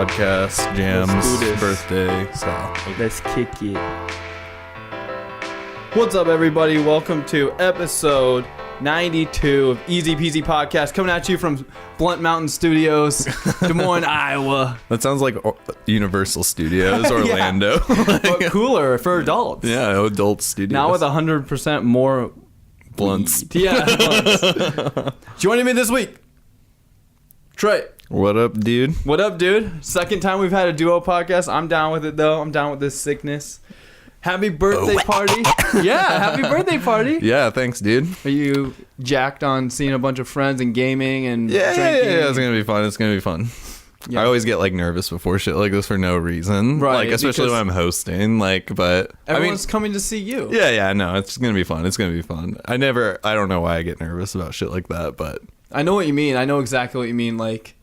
Podcast, Jam's birthday. So let's kick it. What's up, everybody? Welcome to episode 92 of EZPZ Podcast, coming at you from Blunt Mountain Studios, Des Moines, Iowa. That sounds like Universal Studios, Orlando. But cooler for adults. Yeah, adult studios. Now with 100% more blunts. Yeah, blunts. Joining me this week, Trey. What up, dude? What up, dude? Second time we've had a duo podcast. I'm down with it, though. I'm down with this sickness. Happy birthday party. Yeah, happy birthday party. Yeah, thanks, dude. Are you jacked on seeing a bunch of friends and gaming and drinking? Yeah, it's going to be fun. It's going to be fun. Yeah. I always get like nervous before shit like this for no reason. Right. Like, especially when I'm hosting. Like, but everyone's coming to see you. Yeah, no, it's going to be fun. It's going to be fun. I don't know why I get nervous about shit like that, but I know what you mean. I know exactly what you mean. Like,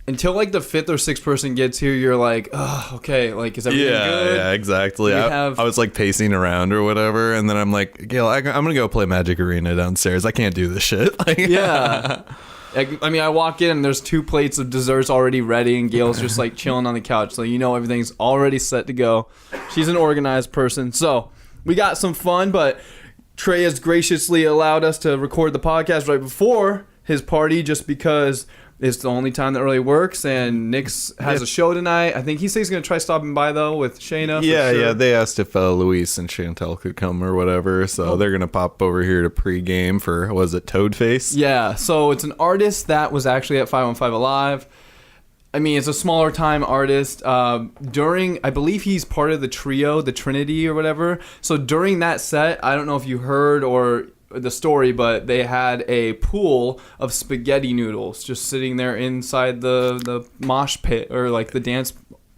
until like the fifth or sixth person gets here, you're like, oh, okay, like, is everything good? Yeah, exactly. I was like pacing around or whatever, and then I'm like, Gail, I'm gonna go play Magic Arena downstairs. I can't do this shit. Like, yeah. I mean, I walk in and there's 2 plates of desserts already ready, and Gail's just like chilling on the couch, so you know everything's already set to go. She's an organized person, so we got some fun. But Trey has graciously allowed us to record the podcast right before his party, just because it's the only time that really works, and Nick's has a show tonight. I think he says he's going to try stopping by, though, with Shayna. Yeah, they asked if Luis and Chantel could come or whatever, so they're going to pop over here to pregame for, was it Toadface? Yeah, so it's an artist that was actually at 515 Alive. I mean, it's a smaller time artist. I believe he's part of the trio, the Trinity or whatever. So during that set, I don't know if you heard or the story, but they had a pool of spaghetti noodles just sitting there inside the mosh pit, or like the dance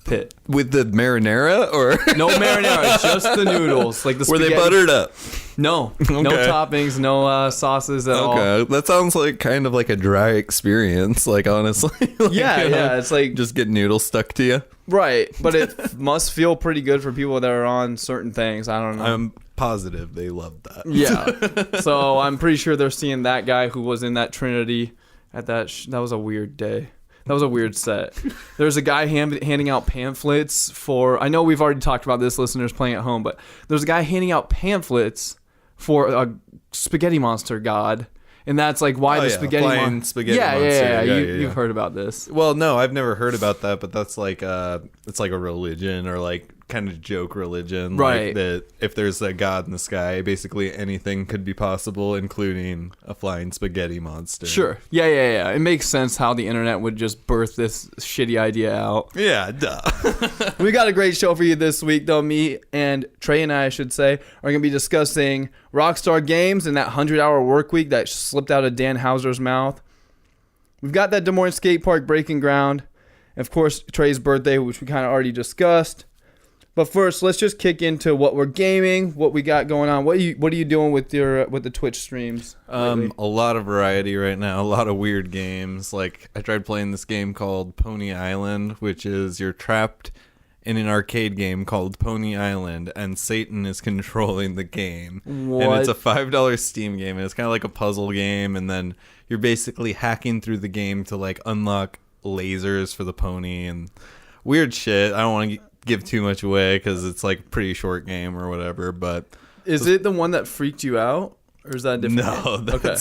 pit. With the marinara, or no marinara, just the noodles, like the spaghetti. Were they buttered up? No, okay. No toppings, no sauces at all. Okay, that sounds like kind of like a dry experience, like, honestly. Like, yeah, it's like just get noodles stuck to you. Right, but it must feel pretty good for people that are on certain things. I don't know. I'm positive they loved that. Yeah. So I'm pretty sure they're seeing that guy who was in that Trinity at that. That was a weird day. That was a weird set. There's a guy handing out pamphlets for. I know we've already talked about this, listeners playing at home, but there's a guy handing out pamphlets for a spaghetti monster god. And that's like why the spaghetti monster. Yeah. You've heard about this. Well, no, I've never heard about that, but that's like it's like a religion, or like kind of joke religion, right? Like that if there's a god in the sky, basically anything could be possible, including a flying spaghetti monster. Sure. Yeah. It makes sense how the internet would just birth this shitty idea out. Yeah, duh. We got a great show for you this week, though. Me and Trey and I should say, are going to be discussing Rockstar Games and that 100-hour work week that slipped out of Dan Houser's mouth. We've got that Des Moines Skatepark breaking ground. And of course, Trey's birthday, which we kind of already discussed. But first, let's just kick into what we're gaming, what we got going on. What are you doing with the Twitch streams? A lot of variety right now. A lot of weird games. Like, I tried playing this game called Pony Island, which is you're trapped in an arcade game called Pony Island, and Satan is controlling the game. What? And it's a $5 Steam game, and it's kind of like a puzzle game, and then you're basically hacking through the game to like unlock lasers for the pony and weird shit. I don't want to give too much away because it's like a pretty short game or whatever, but is it the one that freaked you out, or is that a different game?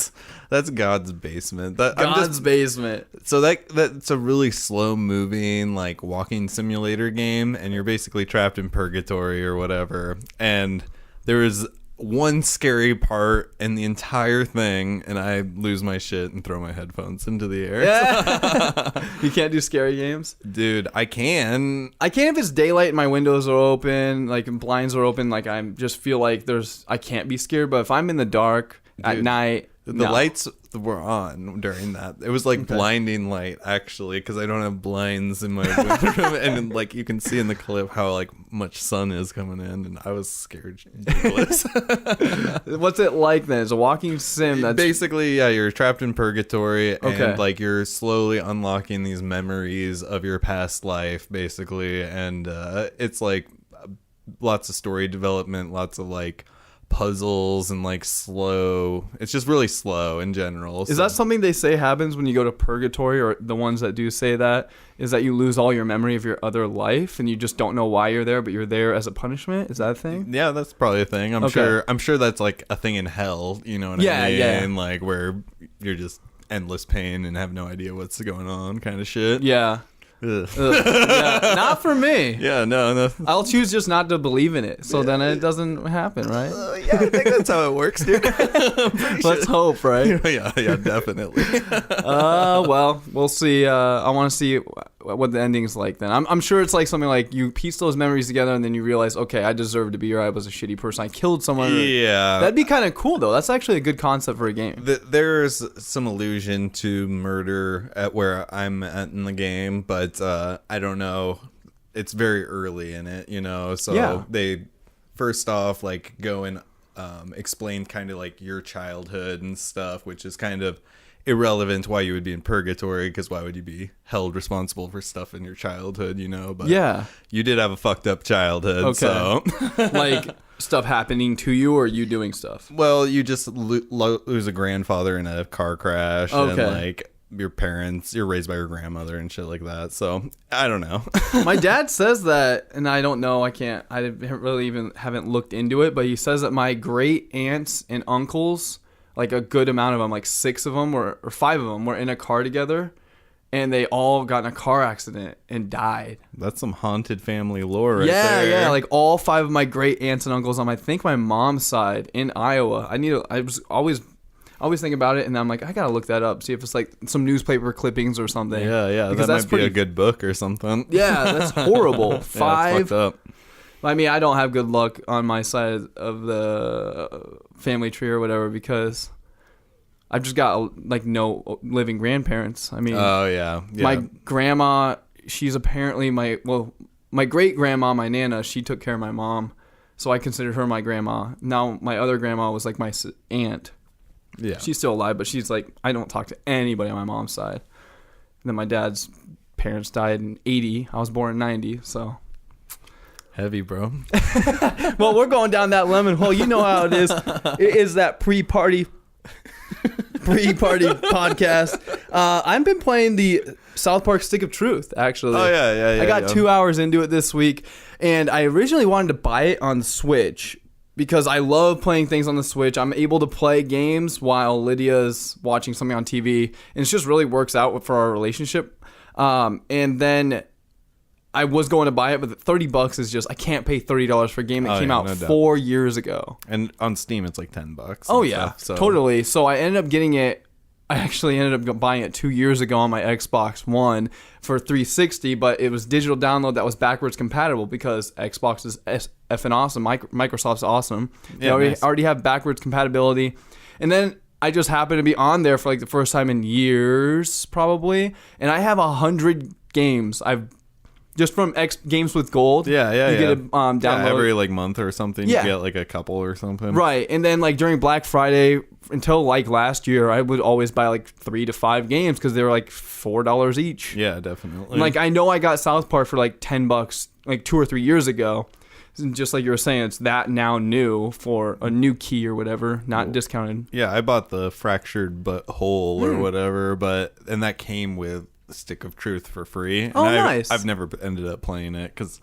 That's God's Basement. God's Basement. So that's a really slow moving like walking simulator game, and you're basically trapped in purgatory or whatever, and there is one scary part in the entire thing, and I lose my shit and throw my headphones into the air. Yeah. You can't do scary games? Dude, I can if it's daylight and my windows are open, like, and blinds are open, like, I just feel like I can't be scared. But if I'm in the dark at night, the lights were on during that. It was like blinding light, actually, because I don't have blinds in my living room, and like you can see in the clip how like much sun is coming in, and I was scared shitless. What's it like then? It's a walking sim. That's basically, yeah, you're trapped in purgatory, and like you're slowly unlocking these memories of your past life, basically, and it's like lots of story development, lots of like puzzles and like slow. It's just really slow in general. Is that something they say happens when you go to purgatory, or the ones that do say that is that you lose all your memory of your other life and you just don't know why you're there, but you're there as a punishment? Is that a thing? Yeah, that's probably a thing. I'm sure that's like a thing in hell, you know what I mean? Yeah. Like where you're just endless pain and have no idea what's going on kind of shit. Yeah. Yeah, not for me. Yeah, no. I'll choose just not to believe in it, so then it doesn't happen, right? Yeah, I think that's how it works, dude. Let's hope, right? yeah, definitely. Well, we'll see. I want to see what the ending's like then. I'm sure it's like something like you piece those memories together and then you realize, okay, I deserve to be here. I was a shitty person. I killed someone. Yeah. That'd be kind of cool, though. That's actually a good concept for a game. There's some allusion to murder at where I'm at in the game, but I don't know. It's very early in it, you know? So they, first off, like, go and explain kind of like your childhood and stuff, which is kind of irrelevant why you would be in purgatory, because why would you be held responsible for stuff in your childhood, you know? But you did have a fucked up childhood, so like stuff happening to you or you doing stuff? Well, you just lose a grandfather in a car crash, and like your parents, you're raised by your grandmother and shit like that. So I don't know. My dad says that, and I don't know. I haven't looked into it, but he says that my great aunts and uncles, like a good amount of them, like 6 of them or 5 of them, were in a car together, and they all got in a car accident and died. That's some haunted family lore right there. Yeah, like all 5 of my great aunts and uncles on, I think, my mom's side in Iowa. I was always think about it, and I'm like, I gotta look that up, see if it's like some newspaper clippings or something. Yeah, because that might be a good book or something. Yeah, that's horrible. 5. Yeah, it's fucked up. I mean, I don't have good luck on my side of the family tree or whatever, because I've just got like no living grandparents. I mean, my grandma, she's apparently my great grandma, my Nana, she took care of my mom, so I considered her my grandma. Now my other grandma was like my aunt. Yeah, she's still alive, but she's like, I don't talk to anybody on my mom's side. And then my dad's parents died in 80. I was born in 90, so. Heavy, bro. Well, we're going down that lemon hole. You know how it is. It is that pre-party podcast. I've been playing the South Park Stick of Truth, actually. Oh, yeah. I got 2 hours into it this week, and I originally wanted to buy it on the Switch because I love playing things on the Switch. I'm able to play games while Lydia's watching something on TV, and it just really works out for our relationship. And then I was going to buy it, but $30 is just, I can't pay $30 for a game that came out 4 years ago. And on Steam, it's like $10. Oh, yeah, totally. So I ended up getting it. I actually ended up buying it 2 years ago on my Xbox One for $360, but it was digital download that was backwards compatible because Xbox is effing awesome. Microsoft's awesome. They already have backwards compatibility. And then I just happened to be on there for like the first time in years, probably. And I have 100 games. I've just from Games with Gold. Yeah. You get a download. Yeah, every like month or something, you get like a couple or something. Right. And then like during Black Friday, until like last year, I would always buy like 3 to 5 games because they were like $4 each. Yeah, definitely. And like I know I got South Park for like $10 like 2 or 3 years ago. And just like you were saying, it's that now new for a new key or whatever, not discounted. Yeah, I bought the Fractured But Whole or whatever, and that came with Stick of Truth for free. And nice. I've never ended up playing it because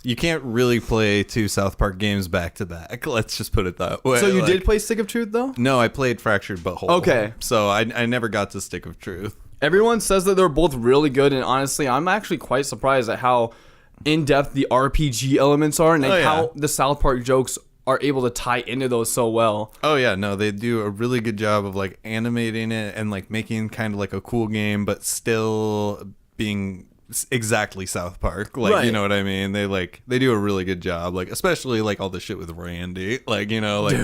you can't really play 2 South Park games back to back. Let's just put it that way. So you did play Stick of Truth though? No, I played Fractured But Whole. Okay. So I never got to Stick of Truth. Everyone says that they're both really good, and honestly, I'm actually quite surprised at how in-depth the RPG elements are, and how the South Park jokes are able to tie into those so well. Oh yeah, no, they do a really good job of like animating it and like making kind of like a cool game, but still being exactly South Park. Like, right. You know what I mean? They do a really good job, like especially like all the shit with Randy, like, you know, like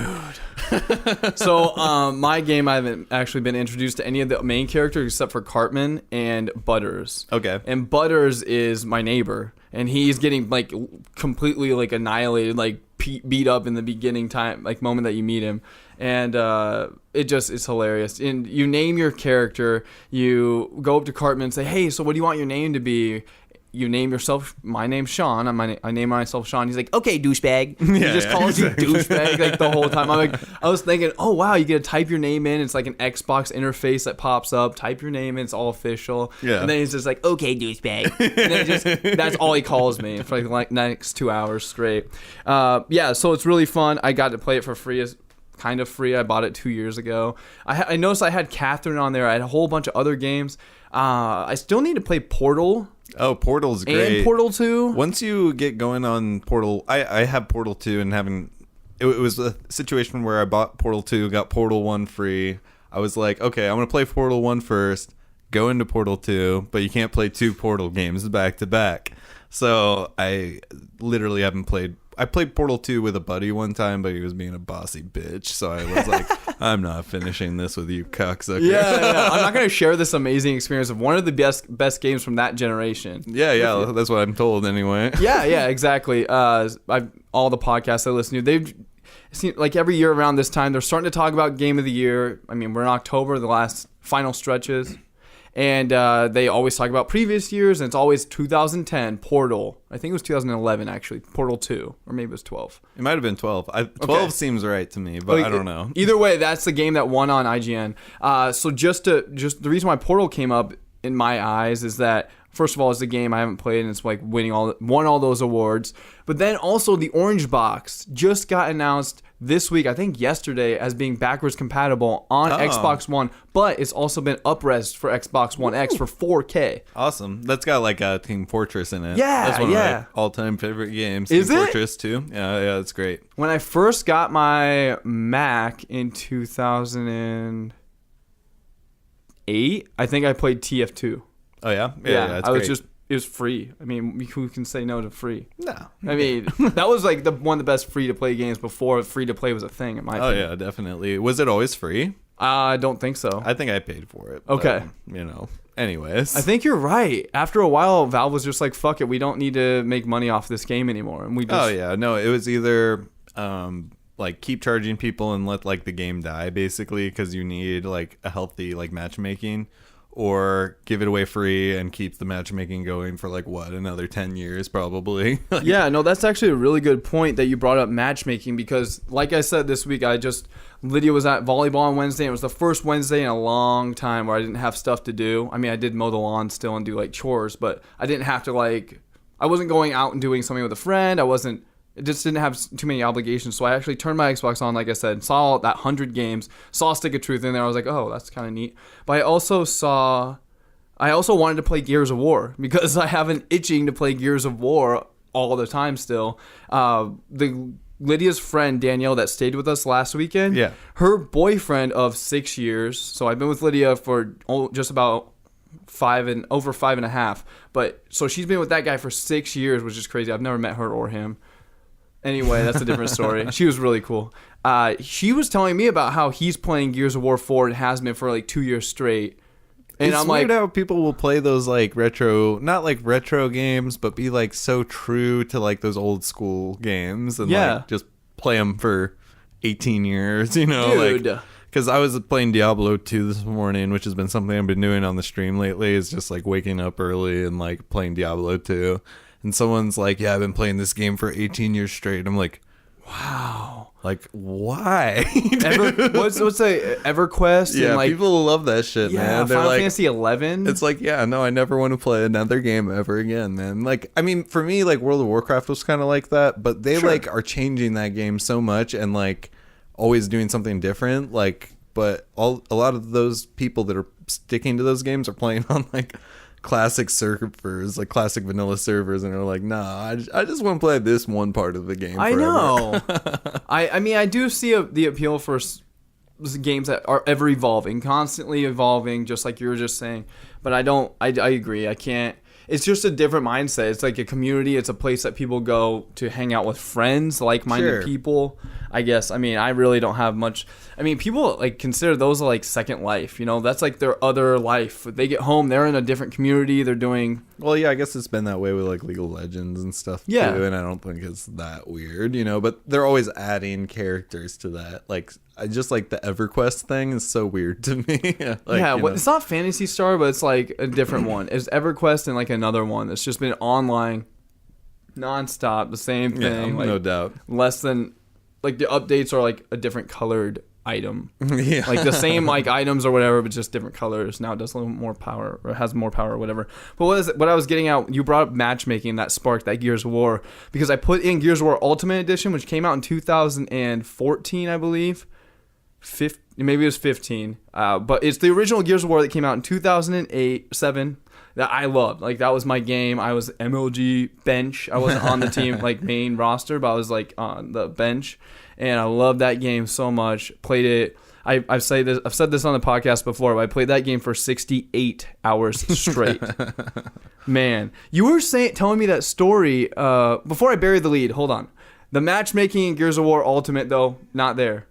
dude. So my game, I haven't actually been introduced to any of the main characters except for Cartman and Butters. Okay. And Butters is my neighbor, and he's getting like completely like annihilated, like beat up in the beginning time, like moment that you meet him. And it's hilarious. And you name your character, you go up to Cartman and say, hey, so what do you want your name to be? you name yourself. My name's Sean. I name myself Sean. He's like, okay, douchebag. He just calls you douchebag like the whole time. I was thinking, oh wow, you get to type your name in. It's like an Xbox interface that pops up. Type your name in. It's all official. Yeah. And then he's just like, okay, douchebag. And then that's all he calls me for like next 2 hours straight. Yeah. So it's really fun. I got to play it for free. Kind of free. I bought it 2 years ago. I noticed I had Catherine on there. I had a whole bunch of other games. I still need to play Portal. Oh, Portal's great. And Portal 2. Once you get going on Portal, I have Portal 2 and it was a situation where I bought Portal 2, got Portal 1 free. I was like, okay, I'm going to play Portal 1 first, go into Portal 2, but you can't play 2 Portal games back to back. So I literally haven't played. I played Portal 2 with a buddy one time, but he was being a bossy bitch. So I was like, I'm not finishing this with you, cocksucker. Yeah. I'm not going to share this amazing experience of one of the best games from that generation. Yeah. That's what I'm told anyway. Yeah, exactly. All the podcasts I listen to, they've seen like every year around this time, they're starting to talk about Game of the Year. I mean, we're in October, the last final stretches. And they always talk about previous years, and it's always 2010, Portal. I think it was 2011, actually. Portal 2, or maybe it was 12. It might have been 12. 12 seems right to me, but I don't know. Either way, that's the game that won on IGN. So just the reason why Portal came up in my eyes is that, first of all, it's a game I haven't played, and it's like won all those awards. But then also the Orange Box just got announced this week, I think yesterday, as being backwards compatible on Xbox One, but it's also been up-resed for Xbox One X for 4K. Awesome. That's got like a Team Fortress in it. Yeah, that's one of my all-time favorite games. Is Team it? Fortress 2. Yeah, it's great. When I first got my Mac in 2008, I think I played TF2. Oh yeah, yeah. It was free. I mean, who can say no to free? No. I mean, that was like one of the best free-to-play games before free-to-play was a thing, in my opinion. Oh, yeah, definitely. Was it always free? I don't think so. I think I paid for it. Okay. But, anyways. I think you're right. After a while, Valve was just like, fuck it, we don't need to make money off this game anymore. And we just... Oh, yeah. No, it was either... like keep charging people and let like the game die, basically, because you need like a healthy like matchmaking, or give it away free and keep the matchmaking going for like another 10 years probably. Yeah, no, that's actually a really good point that you brought up matchmaking, because like I said this week, Lydia was at volleyball on Wednesday, and it was the first Wednesday in a long time where I didn't have stuff to do. I mean, I did mow the lawn still and do like chores, but I didn't have to I wasn't going out and doing something with a friend. It just didn't have too many obligations. So I actually turned my Xbox on, like I said, saw that 100 games, saw Stick of Truth in there. I was like, oh, that's kind of neat. But I also wanted to play Gears of War, because I have an itching to play Gears of War all the time still. Lydia's friend, Danielle, that stayed with us last weekend, her boyfriend of 6 years, so I've been with Lydia for just about over 5.5. But so she's been with that guy for 6 years, which is crazy. I've never met her or him. Anyway, that's a different story. She was really cool. She was telling me about how he's playing Gears of War 4 and has been for like 2 years straight. And it's weird how people will play those like not like retro games, but be like so true to like those old school games and like just play them for 18 years, Dude. Like, because I was playing Diablo 2 this morning, which has been something I've been doing on the stream lately, is just like waking up early and like playing Diablo 2. And someone's like, yeah, I've been playing this game for 18 years straight. I'm like, wow. Like, why? What's EverQuest? Yeah, and like, people love that shit, man. They're Final like, Fantasy 11. It's like, yeah, no, I never want to play another game ever again, man. Like, I mean, for me, like, World of Warcraft was kind of like that, but they like are changing that game so much and like always doing something different. Like, but a lot of those people that are sticking to those games are playing on like classic servers, like classic vanilla servers, and are like, nah, I just want to play this one part of the game forever. I know. I mean, I do see the appeal for games that are ever evolving, constantly evolving, just like you were just saying. But I agree. I can't. It's just a different mindset. It's like a community. It's a place that people go to hang out with friends, like-minded people. I guess. I mean, I really don't have much. I mean, people like consider those like second life. You know, that's like their other life. They get home, they're in a different community. They're doing. Well, yeah, I guess it's been that way with like League of Legends and stuff too, and I don't think it's that weird, you know. But they're always adding characters to that. Like, I just like the EverQuest thing is so weird to me. It's not Phantasy Star, but it's like a different one. It's EverQuest and like another one that's just been online, nonstop, the same thing. Yeah, no doubt. Less than like the updates are like a different colored item. Yeah, like the same like items or whatever, but just different colors. Now it does a little more power or has more power or whatever. But what I was getting at, you brought up matchmaking that sparked that Gears of War, because I put in Gears of War Ultimate Edition, which came out in 2014, I believe. Maybe it was 15. But it's the original Gears of War that came out in 2007 that I loved. Like, that was my game. I was MLG bench. I wasn't on the team like main roster, but I was like on the bench. And I loved that game so much. Played it. I've said this on the podcast before, but I played that game for 68 hours straight. Man, you were telling me that story before I buried the lead. Hold on. The matchmaking in Gears of War Ultimate, though, not there.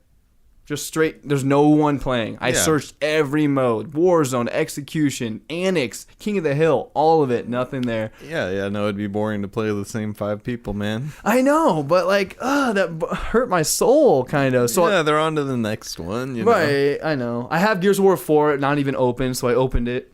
Just straight, there's no one playing. I searched every mode. Warzone, Execution, Annex, King of the Hill, all of it, nothing there. Yeah, no, it'd be boring to play with the same 5 people, man. I know, but like, that hurt my soul, kind of. So yeah, they're on to the next one, you know. I know. I have Gears of War 4 not even open, so I opened it.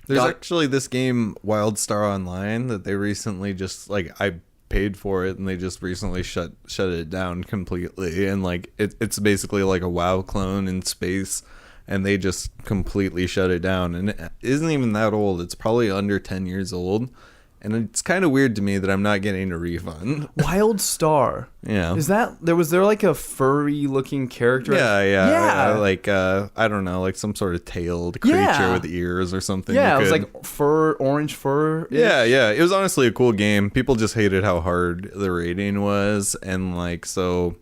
There's actually this game, WildStar Online, that they recently just, like, I paid for it and they just recently shut it down completely, and like it's basically like a WoW clone in space, and they just completely shut it down, and it isn't even that old. It's probably under 10 years old, and it's kind of weird to me that I'm not getting a refund. WildStar. Yeah. Is that was there like a furry looking character? Yeah. Like I don't know, like some sort of tailed creature with ears or something. Yeah, it was like orange fur. Yeah. It was honestly a cool game. People just hated how hard the rating was, and like so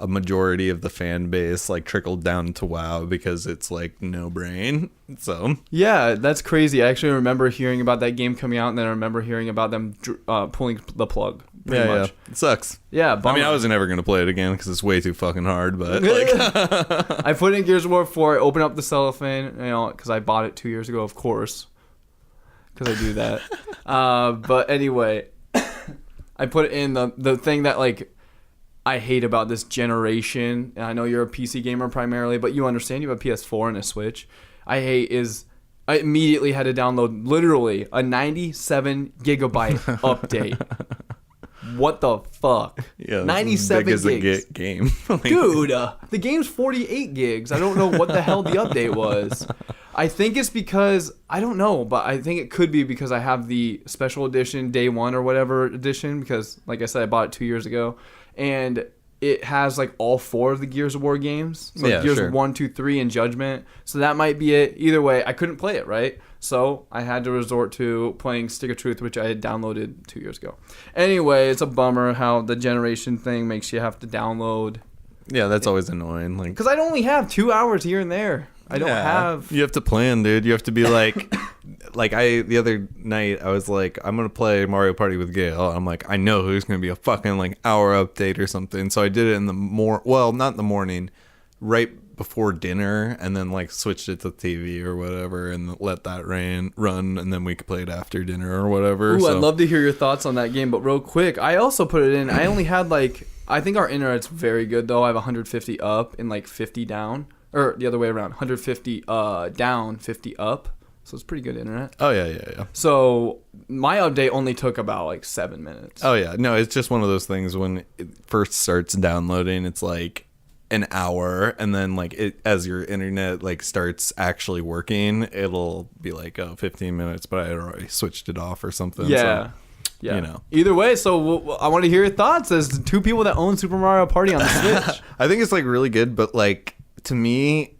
a majority of the fan base like trickled down to WoW because it's like no brain. So yeah, that's crazy. I actually remember hearing about that game coming out, and then I remember hearing about them pulling the plug. Yeah, it sucks. Yeah, bummer. I mean, I was never gonna play it again because it's way too fucking hard. But like, I put in Gears of War 4. I opened up the cellophane, you know, because I bought it 2 years ago, of course, because I do that. But anyway, I put in the thing that like I hate about this generation, and I know you're a PC gamer primarily, but you understand you have a PS4 and a Switch. I immediately had to download literally a 97 gigabyte update. What the fuck? Yeah, 97 gigs. Big a game. Dude, the game's 48 gigs. I don't know what the hell the update was. I think it's because, I don't know, but I think it could be because I have the special edition, day one or whatever edition, because like I said, I bought it 2 years ago, and it has like all 4 of the Gears of War games. So Gears 1, 2, 3, and Judgment. So that might be it. Either way, I couldn't play it, right? So I had to resort to playing Stick of Truth, which I had downloaded 2 years ago. Anyway, it's a bummer how the generation thing makes you have to download. Yeah, that's always annoying. Like, because I only have 2 hours here and there. I don't have. You have to plan, dude. You have to be like, the other night I was like, I'm gonna play Mario Party with Gail. I'm like, I know there's gonna be a fucking like hour update or something. So I did it in the not in the morning, right before dinner, and then like switched it to TV or whatever, and let that run, and then we could play it after dinner or whatever. Ooh, I'd love to hear your thoughts on that game, but real quick, I also put it in. I only had like, I think our internet's very good though. I have 150 up and like 50 down. Or the other way around, 150 down, 50 up. So it's pretty good internet. Oh, yeah. So my update only took about like 7 minutes. Oh, yeah. No, it's just one of those things when it first starts downloading, it's like an hour. And then like as your internet like starts actually working, it'll be like, 15 minutes. But I had already switched it off or something. Yeah. So, yeah. You know. Either way, so I want to hear your thoughts as 2 people that own Super Mario Party on the Switch. I think it's like really good, but like, to me,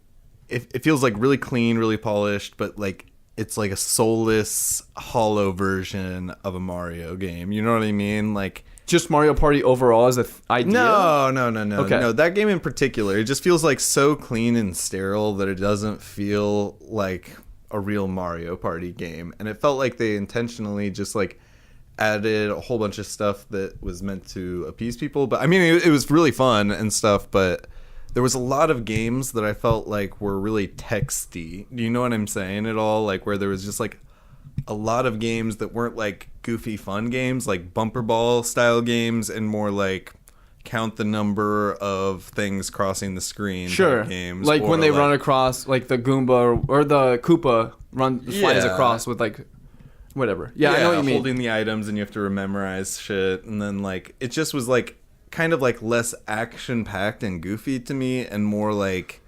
it feels like really clean, really polished, but like it's like a soulless, hollow version of a Mario game. You know what I mean? Like just Mario Party overall as an idea? No. Okay. No, that game in particular, it just feels like so clean and sterile that it doesn't feel like a real Mario Party game. And it felt like they intentionally just like added a whole bunch of stuff that was meant to appease people. But I mean, it was really fun and stuff, but there was a lot of games that I felt like were really texty. Do you know what I'm saying at all? Like where there was just like a lot of games that weren't like goofy fun games, like bumper ball style games, and more like count the number of things crossing the screen games. Like when they run across, like the Goomba or the Koopa flies across with like whatever. Yeah, I know what you mean. Holding the items and you have to memorize shit, and then like it just was like kind of like less action packed and goofy to me, and more like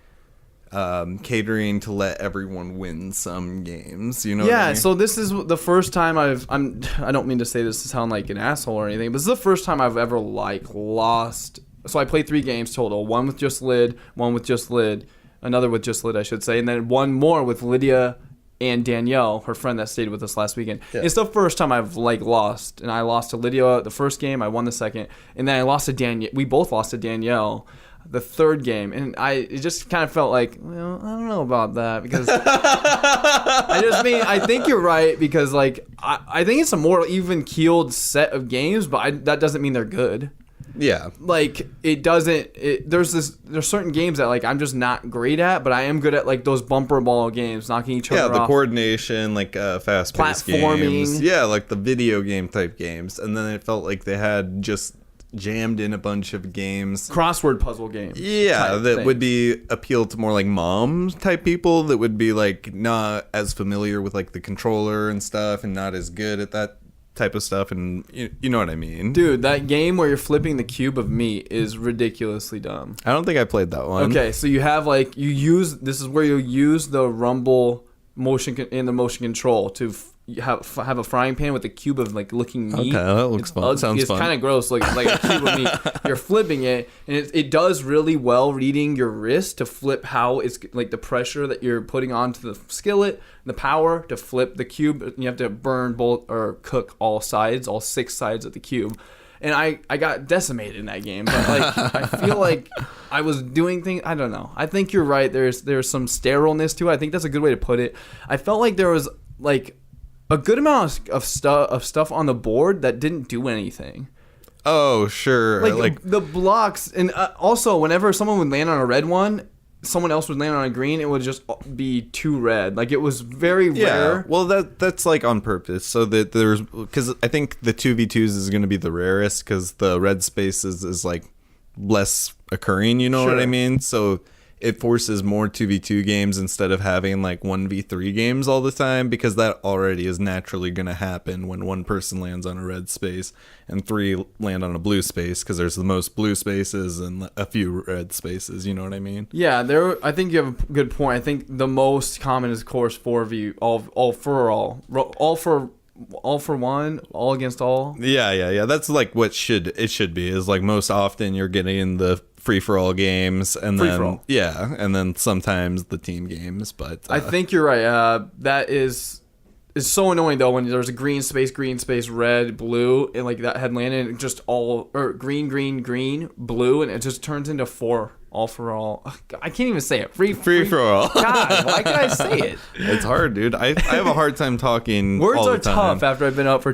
catering to let everyone win some games, you know? Yeah, what I mean? So this is the first time I don't mean to say this to sound like an asshole or anything, but this is the first time I've ever like lost. So I played 3 games total, one with just Lid, one with just Lid, another with just Lid, I should say, and then one more with Lydia and Danielle, her friend that stayed with us last weekend. Yeah. It's the first time I've like lost, and I lost to Lydia the first game, I won the second, and then I lost to Danielle. We both lost to Danielle the third game, and it just kind of felt like, well, I don't know about that, because I think you're right, because like I think it's a more even keeled set of games, but that doesn't mean they're good. Yeah, like there's certain games that like I'm just not great at, but I am good at like those bumper ball games, knocking each other off. Yeah, the coordination, like fast-paced games. Yeah, like the video game type games, and then it felt like they had just jammed in a bunch of games, crossword puzzle games, would be appeal to more like mom type people that would be like not as familiar with like the controller and stuff, and not as good at that type of stuff, and you know what I mean. Dude, that game where you're flipping the cube of meat is ridiculously dumb. I don't think I played that one. Okay, so you have like this is where you use the rumble motion control to have a frying pan with a cube of like looking meat. Okay, that looks fun. Sounds fun. It's kind of gross, like a cube of meat. You're flipping it, and it does really well reading your wrist to flip how it's like the pressure that you're putting onto the skillet, the power to flip the cube. You have to burn both or cook all 6 sides of the cube. And I got decimated in that game, but like I feel like I was doing things. I don't know. I think you're right. There's some sterileness to it. I think that's a good way to put it. I felt like there was like a good amount of stuff on the board that didn't do anything. Oh, sure. Like the blocks, and also whenever someone would land on a red one, someone else would land on a green, it would just be too red. Like it was very rare. Well, that's like on purpose, so that there's, because I think the 2v2s is going to be the rarest, because the red spaces is like less occurring. You know what I mean? So it forces more 2v2 games instead of having like 1v3 games all the time, because that already is naturally going to happen when one person lands on a red space and 3 land on a blue space, because there's the most blue spaces and a few red spaces. You know what I mean? Yeah, I think you have a good point. I think the most common is, of course, 4v, all for one, all against all. Yeah. That's like what it should be. Is like most often you're getting the free for all games, and then sometimes the team games. But I think you're right. That is so annoying though when there's a green space, red, blue, and like that had landed and just all or green, blue, and it just turns into 4 all for all. I can't even say it. Free for all. God, why can't I say it? It's hard, dude. I have a hard time talking. Words all are the time. tough after I've been up for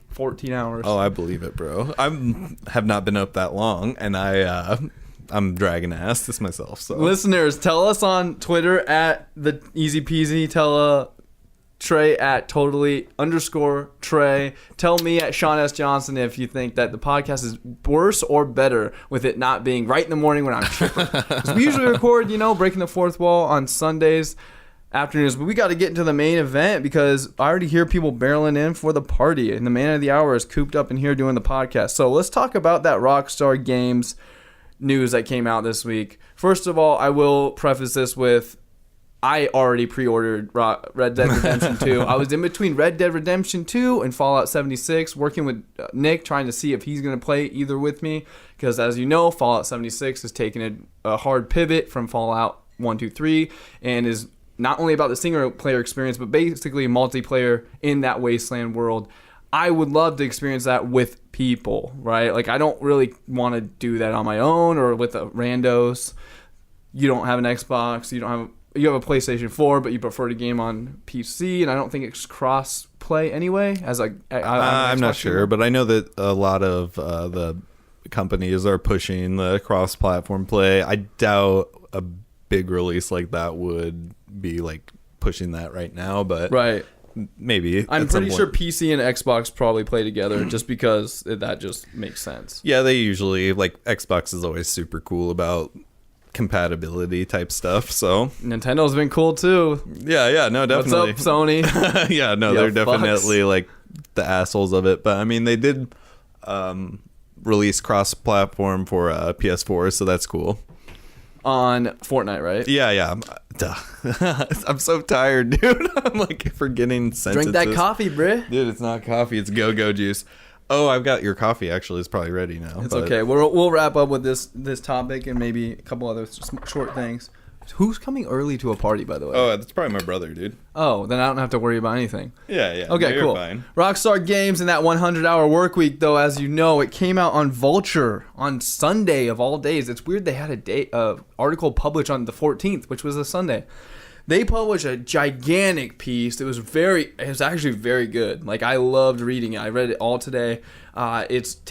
14 hours. Oh, I believe it, bro. Have not been up that long, and I'm dragging ass this myself. So listeners, tell us on Twitter at TheEZPZ. Tell Trey at totally_Trey. Tell me at Sean S. Johnson if you think that the podcast is worse or better with it not being right in the morning when I'm chipper. 'Cause we usually record, breaking the fourth wall on Sundays afternoons, but we got to get into the main event because I already hear people barreling in for the party, and the man of the hour is cooped up in here doing the podcast. So let's talk about that Rockstar Games news that came out this week. First of all, I will preface this with I already pre-ordered Red Dead Redemption 2. I was in between Red Dead Redemption 2 and Fallout 76, working with Nick, trying to see if he's going to play either with me. Because as you know, Fallout 76 has taken a hard pivot from Fallout 1, 2, 3, and is not only about the single-player experience, but basically multiplayer in that wasteland world. I would love to experience that with people, right? Like, I don't really want to do that on my own or with randos. You don't have an Xbox. You don't have you have a PlayStation 4, but you prefer to game on PC, and I don't think it's cross play anyway. I'm not sure, but I know that a lot of the companies are pushing the cross-platform play. I doubt a big release like that would be like pushing that right now, but right. Maybe. I'm pretty sure PC and Xbox probably play together just because that just makes sense. Yeah, they usually, like, Xbox is always super cool about compatibility type stuff, so. Nintendo's been cool too. Yeah, no, definitely. What's up, Sony? Yeah, no, they're definitely, like, the assholes of it. But, I mean, they did release cross-platform for PS4, so that's cool. On Fortnite, right? Yeah. Duh. I'm so tired, dude. I'm like forgetting sentences. Drink that coffee, bruh. Dude, it's not coffee. It's go-go juice. Oh, I've got your coffee. Actually, it's probably ready now. It's okay. We'll wrap up with this topic and maybe a couple other short things. Who's coming early to a party, by the way? Oh, that's probably my brother, dude. Oh, then I don't have to worry about anything. Yeah. Okay, no, cool. Fine. Rockstar Games and that 100-hour work week, though, as you know, it came out on Vulture on Sunday of all days. It's weird they had a article published on the 14th, which was a Sunday. They published a gigantic piece. It was actually very good. Like, I loved reading it. I read it all today. It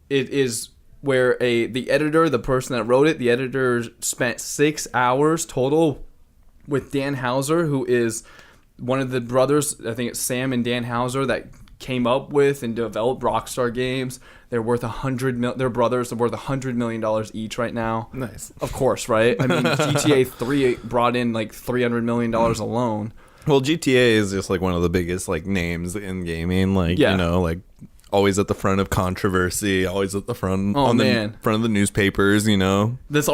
is where the editor, the person that wrote it, the editor spent 6 hours total with Dan Houser, who is one of the brothers, I think it's Sam and Dan Houser, that came up with and developed Rockstar Games. They're worth they're brothers. They're worth $100 million each right now. Nice. Of course, right? I mean, GTA 3 brought in like $300 million alone. Well, GTA is just like one of the biggest like names in gaming. Like, you know, like always at the front of controversy, always at the front the front of the newspapers, you know. This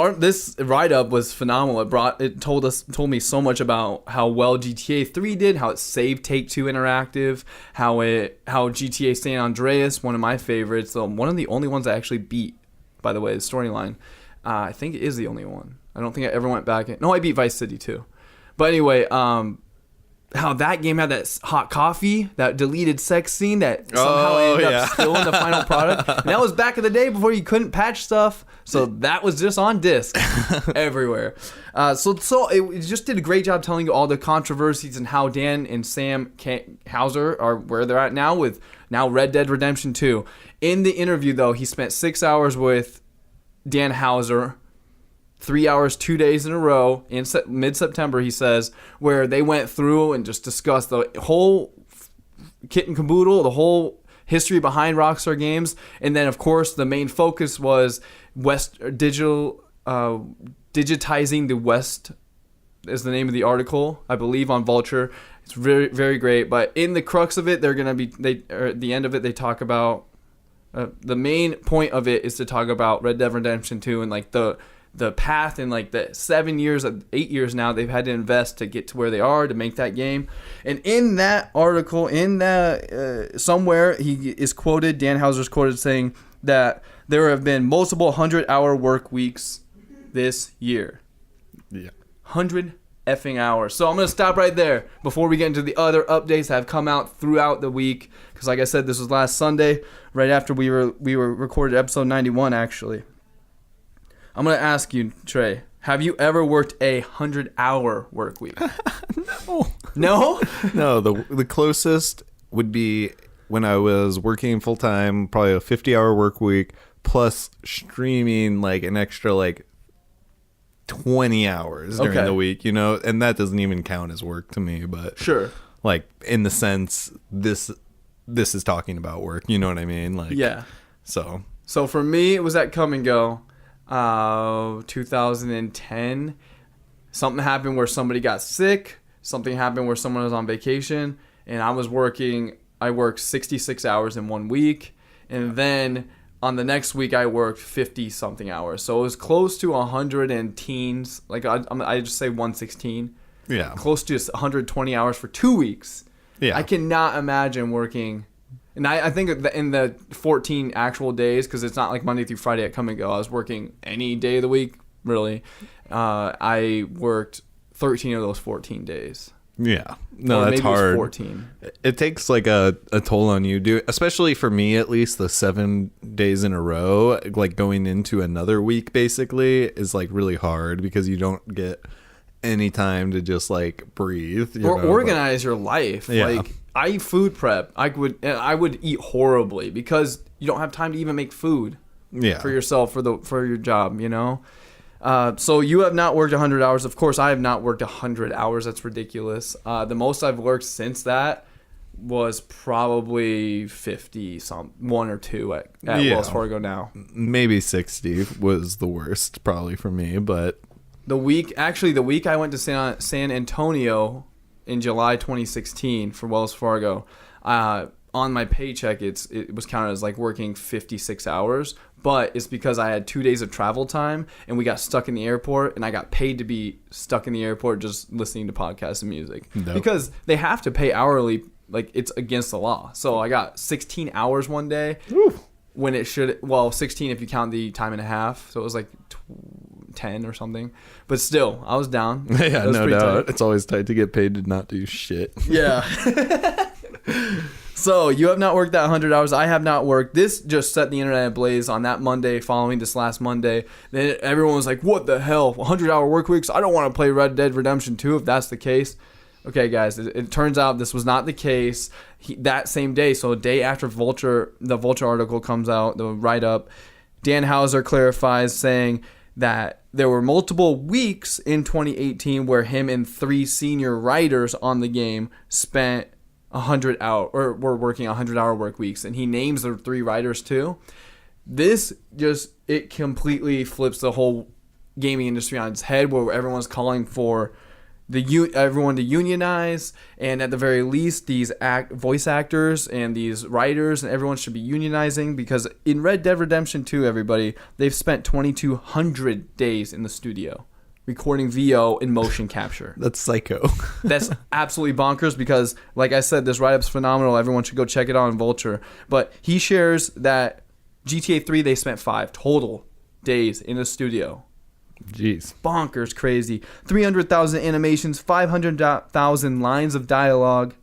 write-up was phenomenal. It told me so much about how well GTA 3 did, how it saved Take-Two Interactive, how GTA San Andreas, one of my favorites, one of the only ones I actually beat, by the way, the storyline. I think it is the only one. I don't think I ever went back. No, I beat Vice City too. But anyway, how that game had that hot coffee, that deleted sex scene that somehow ended up still in the final product. And that was back in the day before you couldn't patch stuff. So that was just on disc everywhere. So it just did a great job telling you all the controversies and how Dan and Sam Houser are where they're at now with now Red Dead Redemption 2. In the interview, though, he spent 6 hours with Dan Houser, 3 hours, 2 days in a row in mid-September, he says, where they went through and just discussed the whole kit and caboodle, the whole history behind Rockstar Games. And then, of course, the main focus was digitizing the West is the name of the article, I believe, on Vulture. It's very, very great. But in the crux of it, at the end of it, they talk about the main point of it is to talk about Red Dead Redemption 2 and like the path and like the 8 years now they've had to invest to get to where they are to make that game. And in that article, somewhere he is quoted, Dan Houser's quoted saying that there have been multiple 100-hour work weeks this year. Yeah. 100 effing hours. So I'm going to stop right there before we get into the other updates that have come out throughout the week. Because like I said, this was last Sunday, right after we were recorded episode 91 actually. I'm going to ask you, Trey, have you ever worked a 100-hour work week? No. No? No, the closest would be when I was working full-time, probably a 50-hour work week, plus streaming like an extra like 20 hours during the week, you know? And that doesn't even count as work to me, but sure. Like in the sense this is talking about work, you know what I mean? Like, yeah. So for me, it was at Come and Go. 2010, something happened where somebody got sick, something happened where someone was on vacation, and I worked 66 hours in 1 week, and then on the next week I worked 50 something hours, so it was close to 100 and teens, like I just say 116, close to 120 hours for 2 weeks. I cannot imagine working. And I think in the 14 actual days, because it's not like Monday through Friday at Come and Go, I was working any day of the week, really. I worked 13 of those 14 days. Yeah. No, that's hard. 14. It takes like a toll on you, dude. Especially for me, at least, the 7 days in a row, like going into another week, basically, is like really hard because you don't get any time to just like breathe or organize your life. Yeah. Like I food prep. I would eat horribly because you don't have time to even make food for yourself for your job, you know. So you have not worked 100 hours. Of course, I have not worked 100 hours. That's ridiculous. The most I've worked since that was probably 50 one or two at Wells Fargo now. Maybe 60 was the worst probably for me, but the week I went to San Antonio in July 2016 for Wells Fargo, on my paycheck it was counted as like working 56 hours, but it's because I had 2 days of travel time and we got stuck in the airport, and I got paid to be stuck in the airport just listening to podcasts and music. Nope. Because they have to pay hourly. Like, it's against the law. So I got 16 hours one day. Ooh. When it should, 16 if you count the time and a half. So it was like 10 or something. But still, I was down. Yeah, no doubt. Tight. It's always tight to get paid to not do shit. Yeah. So you have not worked that 100 hours. I have not worked. This just set the internet ablaze on that Monday following this last Monday. Then everyone was like, what the hell? 100-hour work weeks? I don't want to play Red Dead Redemption 2 if that's the case. Okay, guys, it turns out this was not the case. That same day, so a day after the Vulture article comes out, the write-up, Dan Houser clarifies saying that there were multiple weeks in 2018 where him and 3 senior writers on the game spent 100 hour or were working 100-hour work weeks, and he names the 3 writers too. This it completely flips the whole gaming industry on its head, where everyone's calling for everyone to unionize, and at the very least these voice actors and these writers and everyone should be unionizing, because in Red Dead Redemption 2, everybody, they've spent 2,200 days in the studio recording VO and motion capture. That's psycho. That's absolutely bonkers, because like I said, this write-up's phenomenal. Everyone should go check it out on Vulture. But he shares that GTA 3 they spent 5 total days in the studio. Jeez. Bonkers crazy. 300,000 animations, 500,000 lines of dialogue.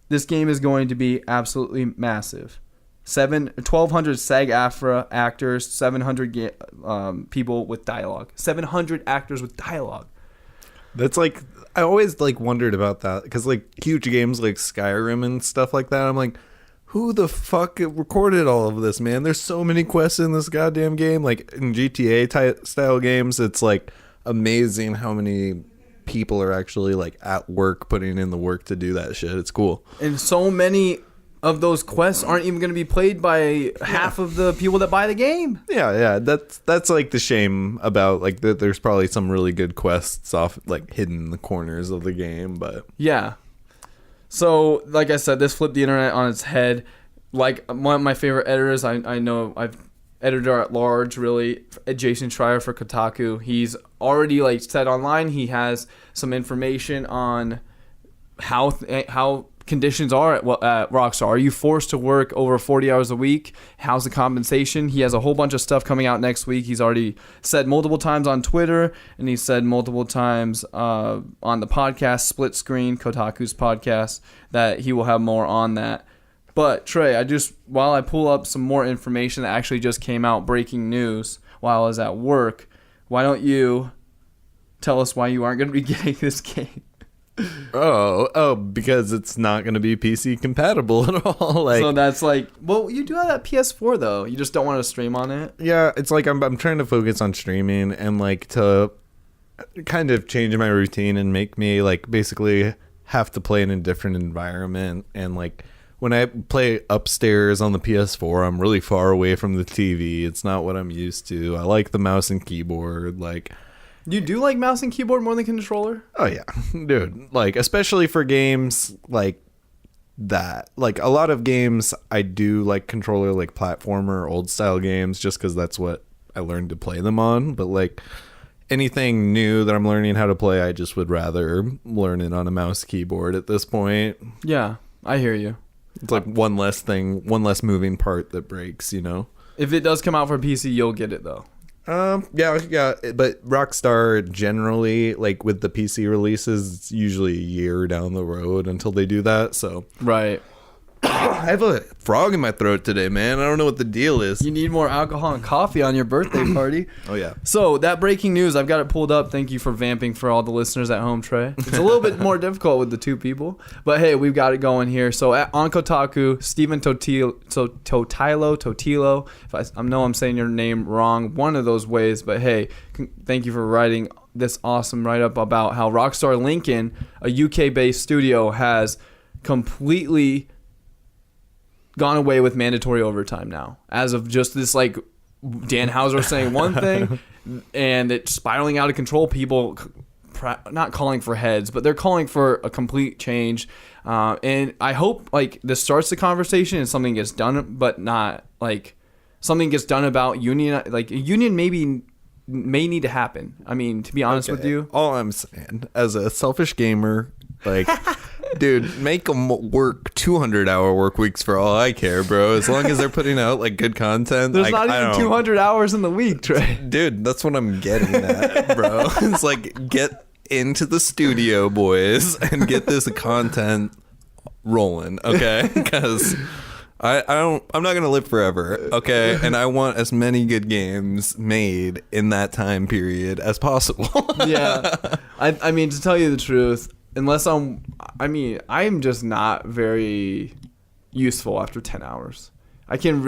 This game is going to be absolutely massive. 1,200 SAG-AFTRA actors, 700 people with dialogue. 700 actors with dialogue. That's like, I always like wondered about that, because like huge games like Skyrim and stuff like that, I'm like, who the fuck recorded all of this, man? There's so many quests in this goddamn game. Like in GTA style games, it's like amazing how many people are actually like at work putting in the work to do that shit. It's cool. And so many of those quests aren't even going to be played by half of the people that buy the game. Yeah. That's like the shame about like there's probably some really good quests off like hidden in the corners of the game, but yeah. So, like I said, this flipped the internet on its head. Like, one of my favorite editors, I know, I've editor at large, really, Jason Schreier for Kotaku. He's already, like, said online he has some information on how conditions are at Rockstar. Are you forced to work over 40 hours a week? How's the compensation? He has a whole bunch of stuff coming out next week. He's already said multiple times on Twitter, and he said multiple times on the podcast, Split Screen, Kotaku's podcast, that he will have more on that. But Trey, while I pull up some more information that actually just came out, breaking news, while I was at work, why don't you tell us why you aren't going to be getting this game? Oh, because it's not going to be PC compatible at all. Like, so that's like, well, you do have that PS4 though. You just don't want to stream on it. Yeah, it's like I'm trying to focus on streaming and like to kind of change my routine and make me like basically have to play in a different environment. And like when I play upstairs on the PS4, I'm really far away from the TV. It's not what I'm used to. I like the mouse and keyboard. Like, you do like mouse and keyboard more than controller? Oh yeah, dude. Like, especially for games like that. Like, a lot of games I do like controller, like platformer, old style games, just because that's what I learned to play them on. But like anything new that I'm learning how to play, I just would rather learn it on a mouse keyboard at this point. Yeah, I hear you. It's like one less moving part that breaks, you know? If it does come out for PC, you'll get it though. Yeah, but Rockstar generally, like with the PC releases, it's usually a year down the road until they do that. So right. I have a frog in my throat today, man. I don't know what the deal is. You need more alcohol and coffee on your birthday party. Oh, yeah. So that breaking news, I've got it pulled up. Thank you for vamping for all the listeners at home, Trey. It's a little bit more difficult with the two people. But, hey, we've got it going here. So on Kotaku, Stephen Totilo, I know I'm saying your name wrong one of those ways. But, hey, thank you for writing this awesome write-up about how Rockstar Lincoln, a UK-based studio, has completely gone away with mandatory overtime now, as of just this, like, Dan Houser saying one thing and it's spiraling out of control. People not calling for heads, but they're calling for a complete change. And I hope, like, this starts the conversation and something gets done, but not like something gets done about union. Like, a union may need to happen. I mean, to be honest with you, all I'm saying, as a selfish gamer, like, dude, make them work 200-hour work weeks for all I care, bro. As long as they're putting out, like, good content. There's not even 200 hours in the week, Trey. Dude, that's what I'm getting at, bro. It's like, get into the studio, boys, and get this content rolling, okay? Because I'm not gonna live forever, okay? And I want as many good games made in that time period as possible. Yeah, I mean, to tell you the truth, unless I'm just not very useful after 10 hours. I can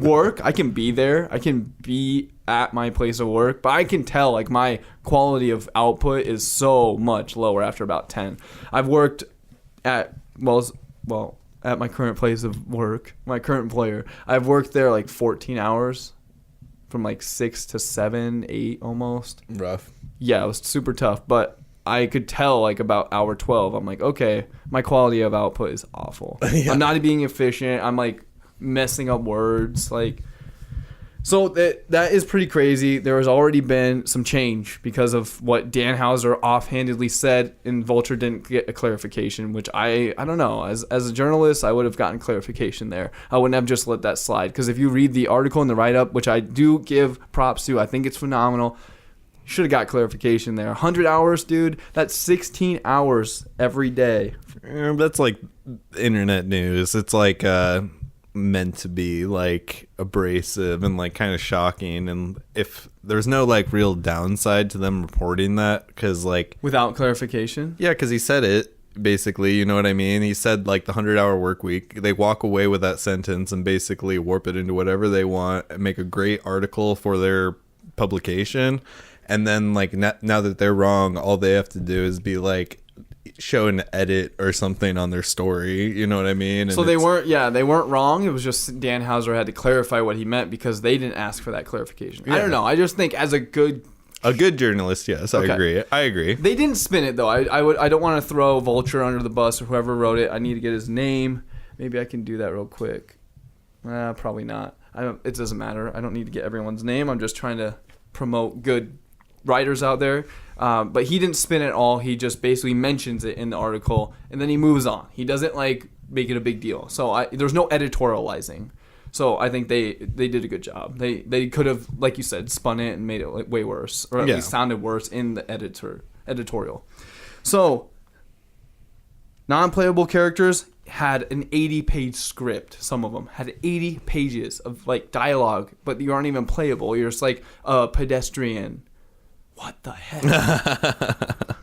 work, I can be there, I can be at my place of work, but I can tell, like, my quality of output is so much lower after about 10. I've worked at, at my current place of work, my current employer, I've worked there like 14 hours from like 6 to 7, 8 almost. Rough. Yeah, it was super tough, but I could tell, like, about hour 12, I'm like, okay, my quality of output is awful. Yeah. I'm not being efficient. I'm, like, messing up words. Like, so that is pretty crazy. There has already been some change because of what Dan Houser offhandedly said, and Vulture didn't get a clarification, which I don't know. As a journalist, I would have gotten clarification there. I wouldn't have just let that slide, because if you read the article and the write-up, which I do give props to, I think it's phenomenal, should have got clarification there. 100 hours, dude. That's 16 hours every day. That's like internet news. It's like meant to be like abrasive and like kind of shocking. And if there's no like real downside to them reporting that, because like without clarification. Yeah, because he said it basically. You know what I mean? He said like the 100-hour work week. They walk away with that sentence and basically warp it into whatever they want and make a great article for their publication. And then, like, now that they're wrong, all they have to do is be, like, show an edit or something on their story. You know what I mean? And so they weren't wrong. It was just Dan Houser had to clarify what he meant because they didn't ask for that clarification. Yeah. I don't know. I just think as a good journalist, yes, okay. I agree. They didn't spin it, though. I don't want to throw Vulture under the bus or whoever wrote it. I need to get his name. Maybe I can do that real quick. Probably not. It doesn't matter. I don't need to get everyone's name. I'm just trying to promote good writers out there, but he didn't spin it all. He just basically mentions it in the article and then he moves on. He doesn't like make it a big deal. So there's no editorializing. So I think they did a good job. They could have, like you said, spun it and made it like way worse, or at least sounded worse in the editorial. So non-playable characters had an 80-page script. Some of them had 80 pages of like dialogue, but you aren't even playable. You're just like a pedestrian. What the heck?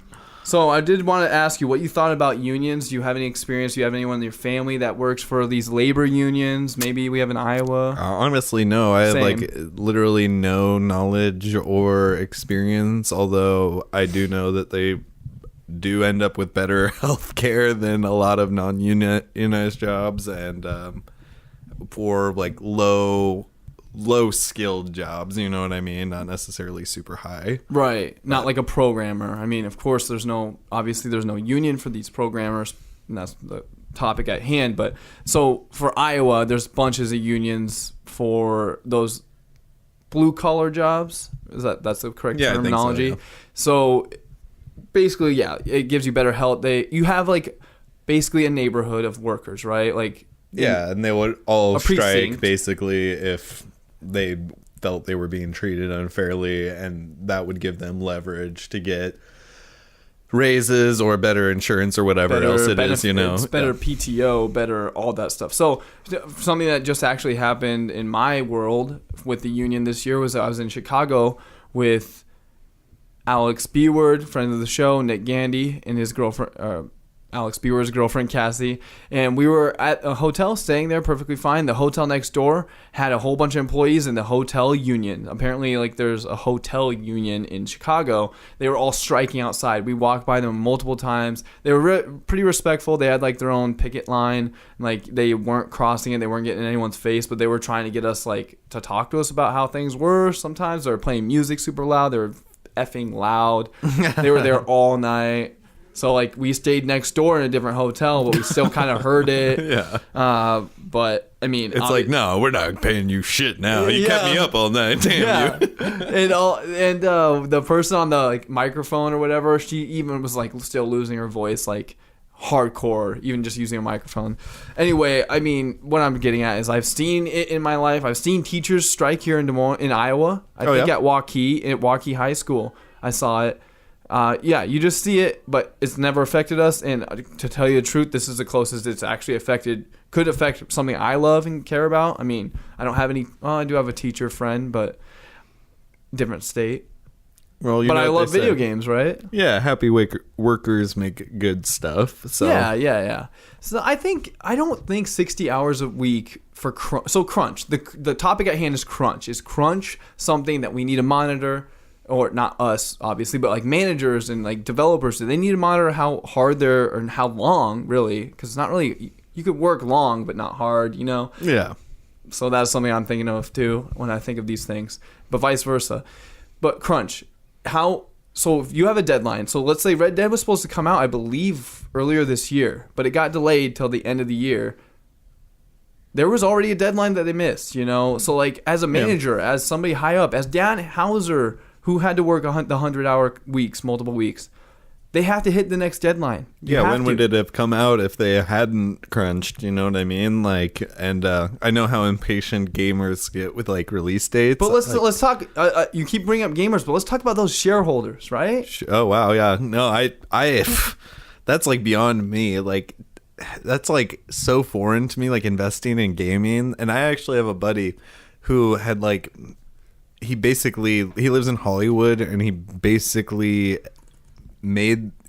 So I did want to ask you what you thought about unions. Do you have any experience? Do you have anyone in your family that works for these labor unions? Maybe we have in Iowa. Honestly, no. I have like literally no knowledge or experience, although I do know that they do end up with better health care than a lot of non-unionized jobs, and for like low skilled jobs, you know what I mean? Not necessarily super high. Right. Not like a programmer. I mean, of course, there's no union for these programmers, and that's the topic at hand. But so for Iowa, there's bunches of unions for those blue collar jobs. That's the correct terminology? I think so, yeah. So basically, yeah, it gives you better health. You have like basically a neighborhood of workers, right? Like, yeah, and they would all strike basically if they felt they were being treated unfairly, and that would give them leverage to get raises or better insurance or whatever else it is, benefits, better PTO, better all that stuff. So something that just actually happened in my world with the union this year was that I was in Chicago with Alex B-Word, friend of the show, Nick Gandy, and his girlfriend, Alex B-Word's girlfriend, Cassie. And we were at a hotel staying there perfectly fine. The hotel next door had a whole bunch of employees in the hotel union. Apparently, like, there's a hotel union in Chicago. They were all striking outside. We walked by them multiple times. They were pretty respectful. They had, like, their own picket line. Like, they weren't crossing it. They weren't getting in anyone's face, but they were trying to get us, like, to talk to us about how things were. Sometimes they were playing music super loud. They were effing loud. They were there all night. So, like, we stayed next door in a different hotel, but we still kind of heard it. Yeah. But, I mean... It's like, no, we're not paying you shit now. You kept me up all night, damn you. And the person on the, like, microphone or whatever, she even was, like, still losing her voice, like, hardcore, even just using a microphone. Anyway, I mean, what I'm getting at is I've seen it in my life. I've seen teachers strike here in Des Moines, in Iowa. I think at Waukee High School. I saw it. Yeah, you just see it, but it's never affected us. And to tell you the truth, this is the closest it's actually could affect something I love and care about. I mean, I don't have any, I do have a teacher friend, but different state. Well, but I love video games, right? Yeah, happy workers make good stuff. So Yeah. So I don't think 60 hours a week for crunch. The topic at hand is crunch. Is crunch something that we need to monitor? Or not us, obviously, but like managers and like developers, do they need to monitor how hard they're, or how long, really? Because it's not really, you could work long, but not hard, you know? Yeah. So that's something I'm thinking of too when I think of these things, but vice versa. But crunch, so if you have a deadline, so let's say Red Dead was supposed to come out, I believe, earlier this year, but it got delayed till the end of the year. There was already a deadline that they missed, you know? So like as a manager, as somebody high up, as Dan Hauser, who had to work the 100-hour weeks, multiple weeks, they have to hit the next deadline. When would it have come out if they hadn't crunched? You know what I mean? Like, and I know how impatient gamers get with like release dates. But let's talk. You keep bringing up gamers, but let's talk about those shareholders, right? Oh wow, yeah. No, I that's like beyond me. Like, that's like so foreign to me. Like investing in gaming, and I actually have a buddy who had like. He lives in Hollywood, and he basically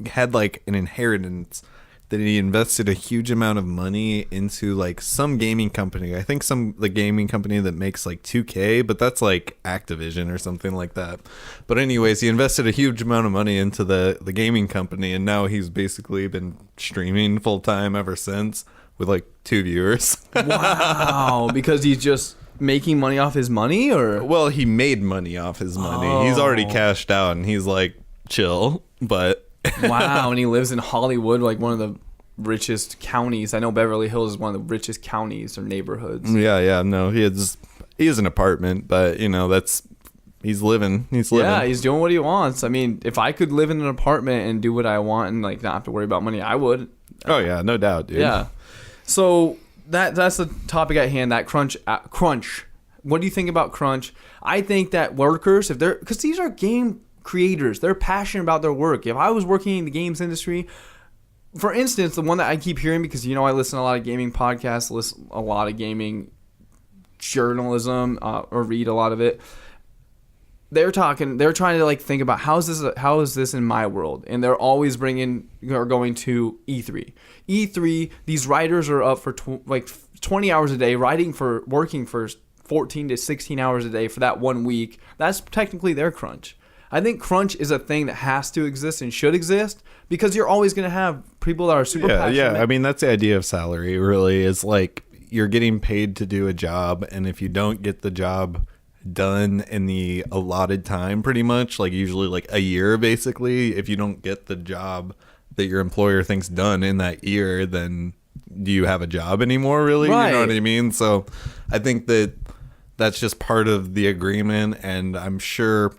had like an inheritance that he invested a huge amount of money into like some gaming company. I think the gaming company that makes like 2K, but that's like Activision or something like that. But anyways, he invested a huge amount of money into the gaming company, and now he's basically been streaming full time ever since with like 2 viewers. Wow, because he's just making money off his money, or? Well, he made money off his money. He's already cashed out, and he's like, chill, but... Wow, and he lives in Hollywood, like one of the richest counties. I know Beverly Hills is one of the richest counties or neighborhoods. Yeah, no, he has an apartment, but, you know, he's living. Yeah, he's doing what he wants. I mean, if I could live in an apartment and do what I want and, like, not have to worry about money, I would. Oh, yeah, no doubt, dude. Yeah. So... That's the topic at hand. That crunch. What do you think about crunch? I think that workers, because these are game creators, they're passionate about their work. If I was working in the games industry, for instance, the one that I keep hearing, because you know I listen to a lot of gaming podcasts, listen a lot of gaming journalism, or read a lot of it. They're trying to like think about how is this in my world, and they're always going to E3. E3, these writers are up for 20 hours a day, working for 14 to 16 hours a day for that 1 week. That's technically their crunch. I think crunch is a thing that has to exist and should exist, because you're always going to have people that are super passionate. Yeah, I mean, that's the idea of salary, really, is like you're getting paid to do a job, and if you don't get the job done in the allotted time, pretty much, like usually like a year, basically, if you don't get the job that your employer thinks done in that year, then do you have a job anymore, really? Right. You know what I mean? So I think that's just part of the agreement, and I'm sure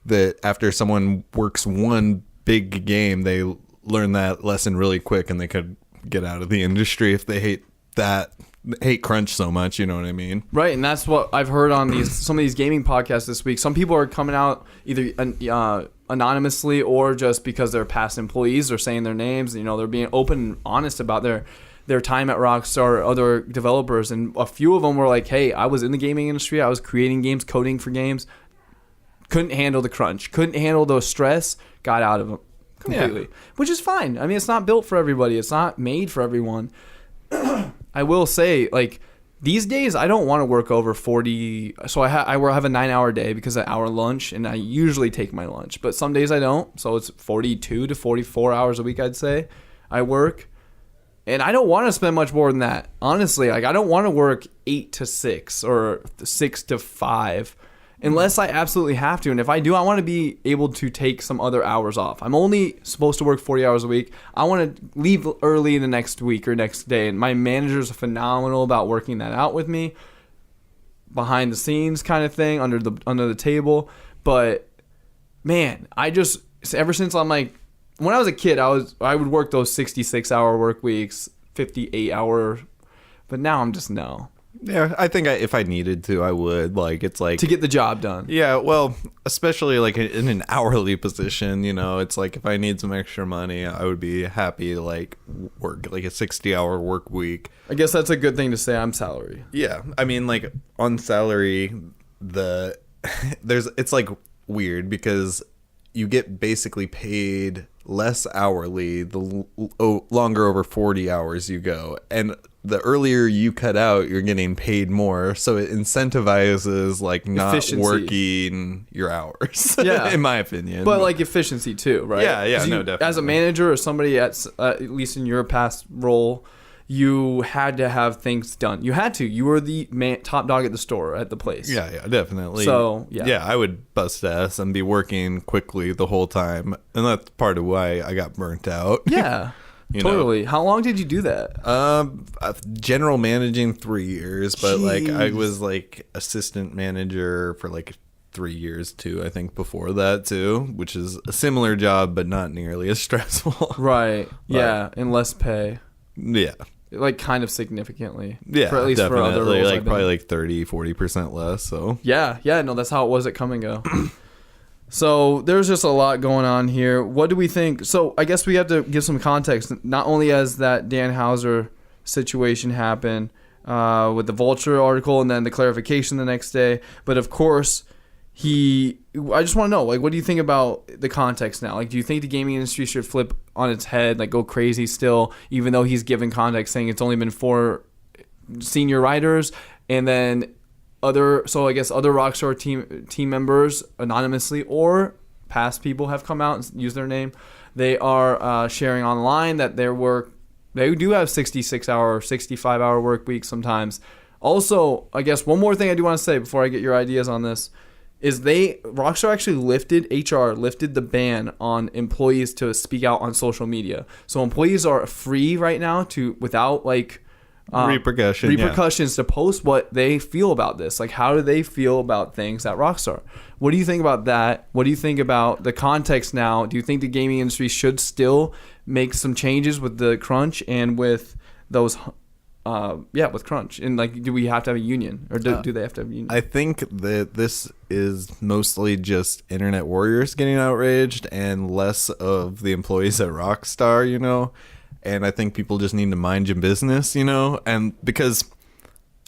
that after someone works one big game, they learn that lesson really quick, and they could get out of the industry if they hate crunch so much, you know what I mean? Right, and that's what I've heard on some of these gaming podcasts this week. Some people are coming out either anonymously or just because they're past employees. They're saying their names. You know, they're being open and honest about their time at Rockstar or other developers. And a few of them were like, hey, I was in the gaming industry. I was creating games, coding for games. Couldn't handle the crunch. Couldn't handle the stress. Got out of them completely. Yeah. Which is fine. I mean, it's not built for everybody. It's not made for everyone. I will say, like, these days, I don't want to work over 40. So I have a 9-hour day because of hour lunch, and I usually take my lunch. But some days I don't. So it's 42 to 44 hours a week, I'd say, I work. And I don't want to spend much more than that. Honestly, like, I don't want to work 8 to 6 or 6 to 5 unless I absolutely have to. And if I do, I want to be able to take some other hours off. I'm only supposed to work 40 hours a week. I want to leave early the next week or next day. And my manager's phenomenal about working that out with me. Behind the scenes kind of thing, under the table. But, man, ever since I'm like, when I was a kid, I would work those 66-hour work weeks, 58-hour. But now I'm just no. Yeah, I think if I needed to, I would. Like, it's like... To get the job done. Yeah, well, especially like in an hourly position, you know, it's like if I need some extra money, I would be happy to like work like a 60-hour work week. I guess that's a good thing to say. I'm salary. Yeah, I mean, like on salary, it's like weird because you get basically paid less hourly the longer over 40 hours you go, and the earlier you cut out, you're getting paid more. So it incentivizes like not working your hours. Yeah, in my opinion. But like efficiency too, right? Yeah, no, definitely. As a manager or somebody at least in your past role, you had to have things done. You had to. You were the top dog at the store, at the place. Yeah, definitely. So yeah, I would bust ass and be working quickly the whole time, and that's part of why I got burnt out. Yeah. Totally. How long did you do that? General managing 3 years, but like I was like assistant manager for like 3 years too, I think, before that too, which is a similar job but not nearly as stressful. Right. Yeah, and less pay. Yeah. Like kind of significantly. Yeah, at least definitely. For other roles, like probably like 30-40% less. So yeah, no, that's how it was at Come and Go. So there's just a lot going on here. What do we think? So I guess we have to give some context. Not only as that Dan Hauser situation happened with the Vulture article and then the clarification the next day, but of course I just want to know, like, what do you think about the context now? Like, do you think the gaming industry should flip on its head, like go crazy still, even though he's given context saying it's only been 4 senior writers and then other Rockstar team members anonymously or past people have come out and used their name. They are sharing online that they do have 66-hour, 65-hour work weeks sometimes. Also, I guess one more thing I do want to say before I get your ideas on this is Rockstar actually lifted the ban on employees to speak out on social media. So employees are free right now without like repercussions to post what they feel about this. Like, how do they feel about things at Rockstar? What do you think about that? What do you think about the context now? Do you think the gaming industry should still make some changes with the crunch and with those with crunch? And like, do we have to have a union, or do they have to have a union? I think that this is mostly just internet warriors getting outraged and less of the employees at Rockstar, you know. And I think people just need to mind your business, you know? And because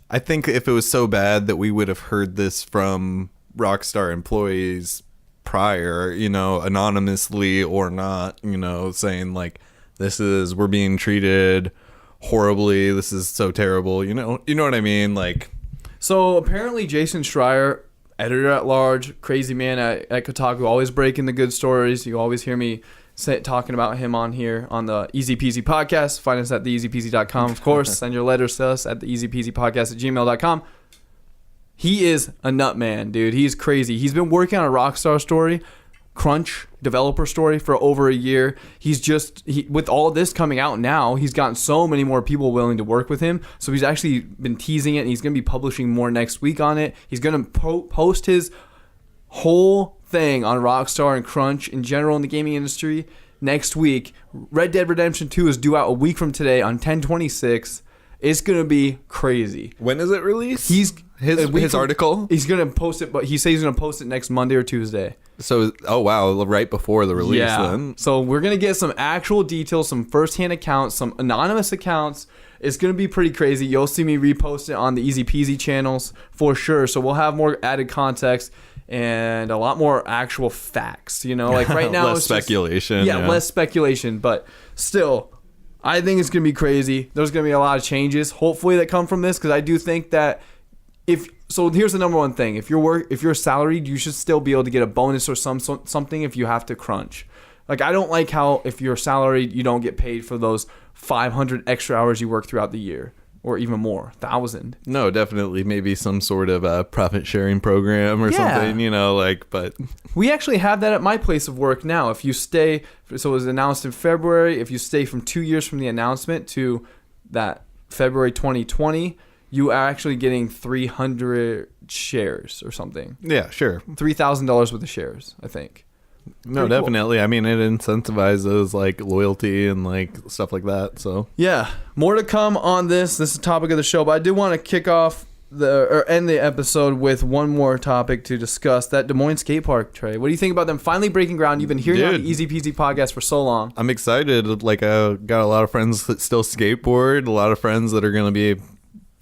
I think if it was so bad that we would have heard this from Rockstar employees prior, you know, anonymously or not, you know, saying like, we're being treated horribly, this is so terrible, you know what I mean? Like, so apparently Jason Schreier, editor at large, crazy man at Kotaku, always breaking the good stories. You always hear me talking about him on here on the EZPZ Podcast. Find us at TheEZPZ.com, of course. Send your letters to us at TheEZPZPodcast@gmail.com. He is a nut man, dude. He's crazy. He's been working on a Rockstar Story, crunch developer story for over a year. With all this coming out now, he's gotten so many more people willing to work with him. So he's actually been teasing it, and he's going to be publishing more next week on it. He's going to post his whole thing on Rockstar and crunch in general in the gaming industry next week. Red Dead Redemption 2 is due out a week from today on 10/26. It's gonna be crazy. When is it released? His article. He's gonna post it, but he says he's gonna post it next Monday or Tuesday. So, oh wow, right before the release. Yeah. Then. So we're gonna get some actual details, some firsthand accounts, some anonymous accounts. It's gonna be pretty crazy. You'll see me repost it on the EZPZ channels for sure. So we'll have more added context and a lot more actual facts. You know, like right now, less it's speculation. Just, less speculation, but still. I think it's going to be crazy. There's going to be a lot of changes, hopefully, that come from this, because I do think that so here's the number one thing. If you're salaried, you should still be able to get a bonus or something if you have to crunch. Like, I don't like how if you're salaried, you don't get paid for those 500 extra hours you work throughout the year. Or even more, 1,000. No, definitely, maybe some sort of a profit sharing program or something, you know, like. But we actually have that at my place of work now. If you stay, so it was announced in February. If you stay from 2 years from the announcement to that February 2020, you are actually getting 300 shares or something. Yeah, sure. $3,000 worth of shares, I think. No, Pretty definitely. Cool. I mean, it incentivizes like loyalty and like stuff like that. So yeah, more to come on this. This is the topic of the show, but I do want to kick off end the episode with one more topic to discuss. That Des Moines Skatepark, Trey. What do you think about them finally breaking ground? You've been hearing on the EZPZ podcast for so long. I'm excited. Like, I got a lot of friends that still skateboard. A lot of friends that are going to be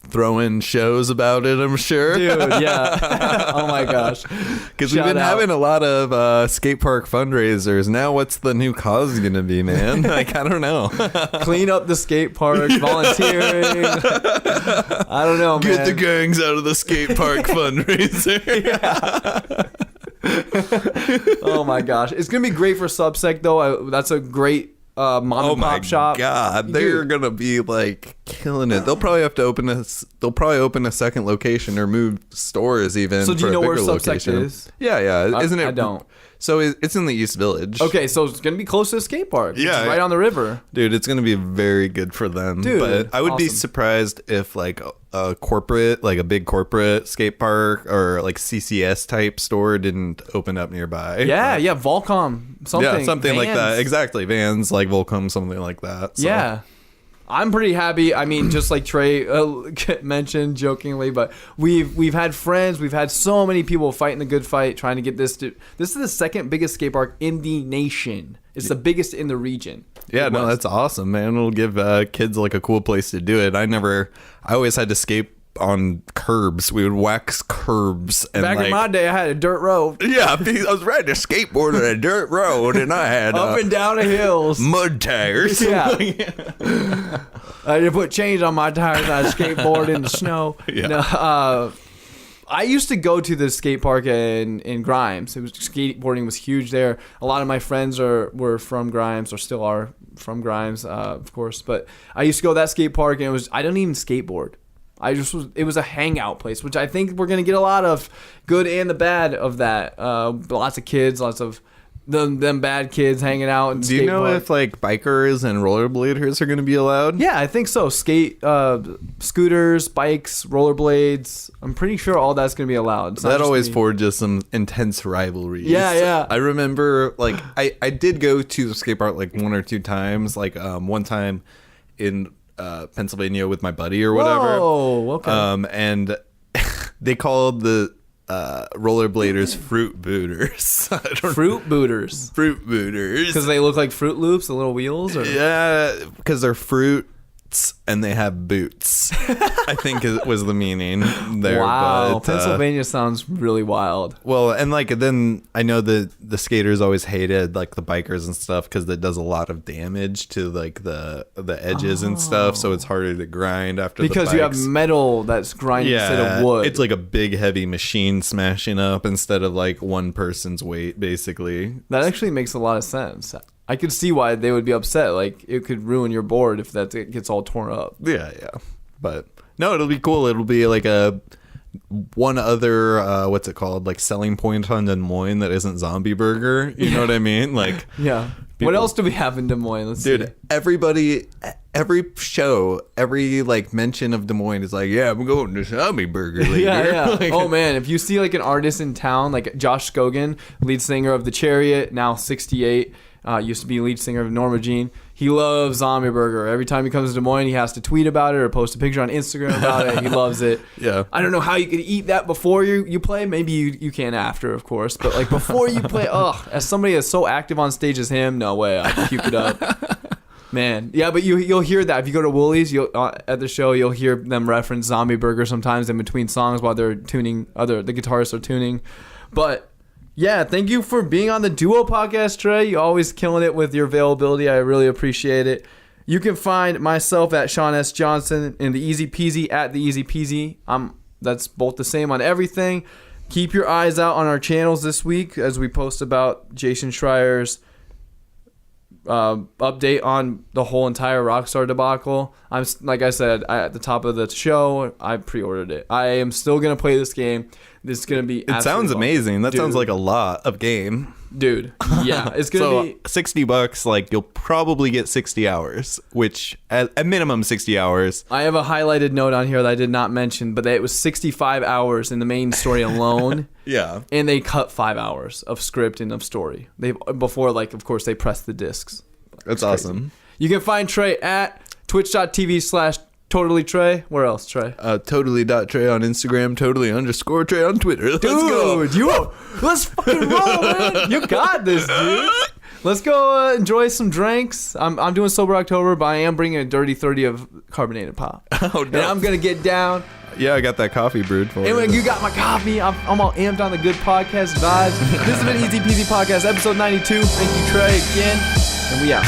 throwing shows about it, I'm sure. Dude, yeah. Oh my gosh. Because we've been having a lot of skate park fundraisers. Now what's the new cause going to be, man? Like, I don't know. Clean up the skate park, volunteering. I don't know, man. Get the gangs out of the skate park fundraiser. Oh my gosh. It's going to be great for Subsec, though. That's a great mom and pop shop. Oh my god, they're gonna be like killing it. They'll probably have to open a second location or move stores even. So do you know where Subsec location. is? Yeah. Isn't it? I don't. So it's in the East Village. Okay, so it's gonna be close to the skate park. Yeah, it's right on the river. Dude, it's gonna be very good for them. Dude, but I would be surprised if like a corporate, like a big corporate skate park or like CCS type store didn't open up nearby. Yeah, Volcom, something. Yeah, something Vans. like that. Exactly, Vans, like Volcom, something like that. So. Yeah. I'm pretty happy. I mean, just like Trey mentioned jokingly, but we've had friends, we've had so many people fighting the good fight, trying to get this. This is the second biggest skate park in the nation. It's the biggest in the region. Yeah, no, that's awesome, man. It'll give kids like a cool place to do it. I always had to skate on curbs. We would wax curbs. And back in my day, I had a dirt road. Yeah, I was riding a skateboard on a dirt road, and I had up and down the hills, mud tires. Yeah, I had to put chains on my tires. And I skateboard in the snow. Yeah. No, I used to go to the skate park in Grimes. Skateboarding was huge there. A lot of my friends were from Grimes, or still are from Grimes, of course. But I used to go to that skate park, and I don't even skateboard. It was a hangout place, which I think we're going to get a lot of good and the bad of that. Lots of kids, lots of them bad kids hanging out. And do you know if like bikers and rollerbladers are going to be allowed? Yeah, I think so. Scooters, bikes, rollerblades. I'm pretty sure all that's going to be allowed. That always forges some intense rivalries. Yeah. I remember like I did go to the skate park like one or two times. Like one time in Pennsylvania with my buddy or whatever. Oh, okay. And they called the rollerbladers fruit booters. Fruit booters. Fruit booters. Because they look like Fruit Loops, the little wheels? Or? Yeah, because they're fruits and they have boots. I think it was the meaning there. Wow, but, Pennsylvania sounds really wild. Well, and like then I know the skaters always hated like the bikers and stuff because it does a lot of damage to like the edges and stuff, so it's harder to grind after because the bikes. You have metal that's grinding instead of wood. It's like a big heavy machine smashing up instead of like one person's weight, basically. That actually makes a lot of sense. I could see why they would be upset. Like, it could ruin your board if it gets all torn up. Yeah. But no, it'll be cool. It'll be like one other what's it called? Like selling point on Des Moines that isn't Zombie Burger. You know what I mean? Like, yeah. What else do we have in Des Moines? Let's see. Everybody, every show, every like mention of Des Moines is like, yeah, I'm going to Zombie Burger later. Yeah. Like, oh man, if you see like an artist in town, like Josh Scogan, lead singer of The Chariot, now 68. Used to be lead singer of Norma Jean. He loves Zombie Burger. Every time he comes to Des Moines, he has to tweet about it or post a picture on Instagram about it. He loves it. Yeah. I don't know how you could eat that before you play. Maybe you can after, of course. But like before you play, as somebody that's so active on stage as him, no way. I can keep it up. Man. Yeah, but you'll hear that. If you go to Woolies, at the show, you'll hear them reference Zombie Burger sometimes in between songs while they're tuning, the guitarists are tuning. But yeah, thank you for being on the Duo Podcast, Trey. You're always killing it with your availability. I really appreciate it. You can find myself at Sean S. Johnson and the EZPZ at the EZPZ. That's both the same on everything. Keep your eyes out on our channels this week as we post about Jason Schreier's update on the whole entire Rockstar debacle. Like I said at the top of the show, I pre-ordered it. I am still gonna play this game. This is gonna be. It sounds amazing. That sounds like a lot of game, dude. Yeah, it's gonna be $60. Like you'll probably get 60 hours, which at minimum 60 hours. I have a highlighted note on here that I did not mention, but it was 65 hours in the main story alone. Yeah, and they cut 5 hours of script and of story. Of course, they pressed the discs. That's awesome. You can find Trey at twitch.tv/TotallyTrey. Where else, Trey? Totally.Trey on Instagram, totally_Trey on Twitter. Let's go. Let's fucking roll, man. You got this, dude. Let's go enjoy some drinks. I'm doing Sober October, but I am bringing a dirty 30 of carbonated pop. Oh, no. And I'm going to get down. Yeah, I got that coffee brewed for you. Anyway, you got my coffee. I'm all amped on the good podcast vibes. This has been EZPZ Podcast, episode 92. Thank you, Trey, again. And we out.